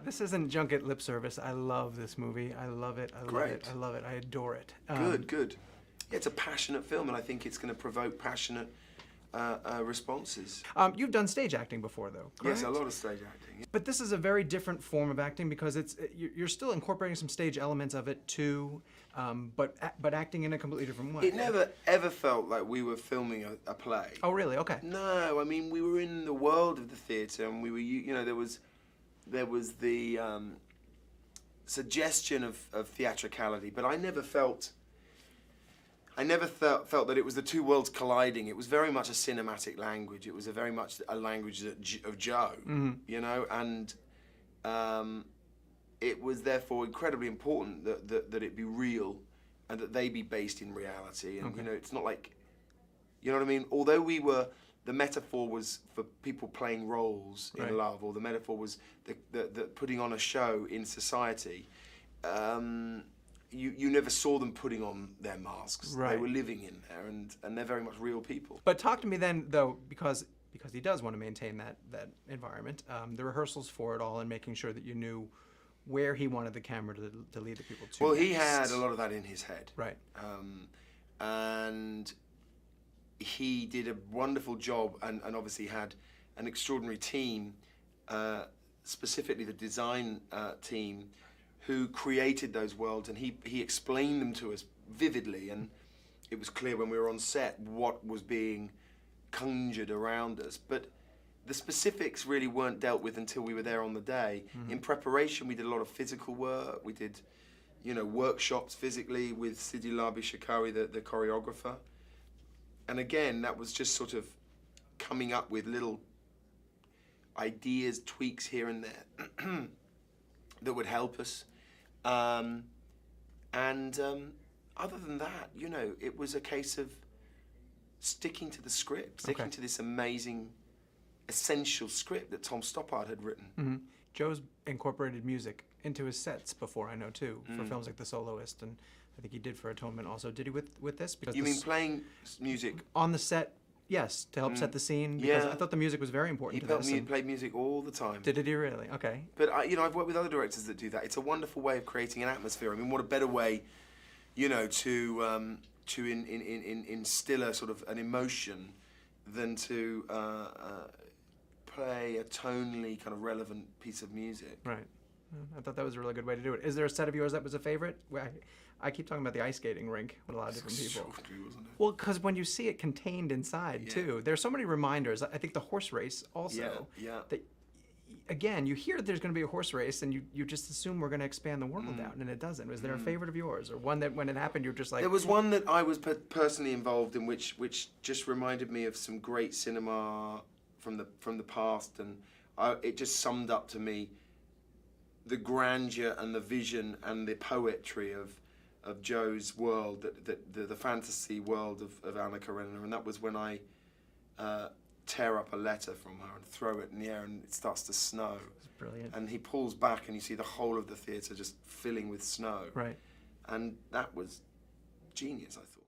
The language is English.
This isn't junket lip service. I love this movie. I love it. I love Great. it. I love it. I adore it. Good. Yeah, it's a passionate film, and I think it's going to provoke passionate responses. You've done stage acting before, though, correct? Yes, a lot of stage acting. Yeah. But this is a very different form of acting because you're still incorporating some stage elements of it too, but acting in a completely different way. It never ever felt like we were filming a play. Oh, really? Okay. No, I mean we were in the world of the theatre, and we were, you know, there was the suggestion of theatricality, but I never felt that it was the two worlds colliding. It was very much a cinematic language. It was very much a language of Joe, you know, and it was therefore incredibly important that it be real and that they be based in reality. And, you know, it's not like, you know what I mean? Although the metaphor was for people playing roles in love, or the metaphor was the putting on a show in society, you never saw them putting on their masks. Right. They were living in there, and they're very much real people. But talk to me then, though, because he does want to maintain that environment, the rehearsals for it all and making sure that you knew where he wanted the camera to lead the people to. Well, he had a lot of that in his head. Right. And he did a wonderful job, and obviously had an extraordinary team, specifically the design team, who created those worlds, and he explained them to us vividly, and it was clear when we were on set what was being conjured around us. But the specifics really weren't dealt with until we were there on the day. In preparation, we did a lot of physical work. We did, you know, workshops physically with Sidi Labi Shakari, the choreographer. And again, that was just sort of coming up with little ideas, tweaks here and there that would help us. Other than that, you know, it was a case of sticking to the script, sticking to this amazing, essential script that Tom Stoppard had written. Joe's incorporated music into his sets before, I know, too, for films like The Soloist, and I think he did for Atonement also. Did he with this? Because You mean playing music? on the set, yes, to help set the scene? Because I thought the music was very important to this. He played music all the time. Did he really? Okay. But you know, I've worked with other directors that do that. It's a wonderful way of creating an atmosphere. I mean, what a better way, you know, to instill a sort of an emotion than to play a tonally kind of relevant piece of music. Right. I thought that was a really good way to do it. Is there a set of yours that was a favorite? I keep talking about the ice skating rink with a lot of different people. Wasn't it? Well, because when you see it contained inside, too, there's so many reminders. I think the horse race also. Yeah. That, again, you hear there's going to be a horse race, and you just assume we're going to expand the world out, and it doesn't. Was there a favorite of yours, or one that when it happened, you're just like... There was one that I was personally involved in, which just reminded me of some great cinema from the past, and it just summed up to me the grandeur and the vision and the poetry of Joe's world, the fantasy world of Anna Karenina, and that was when I tear up a letter from her and throw it in the air, and it starts to snow. It's brilliant. And he pulls back, and you see the whole of the theatre just filling with snow. Right. And that was genius, I thought.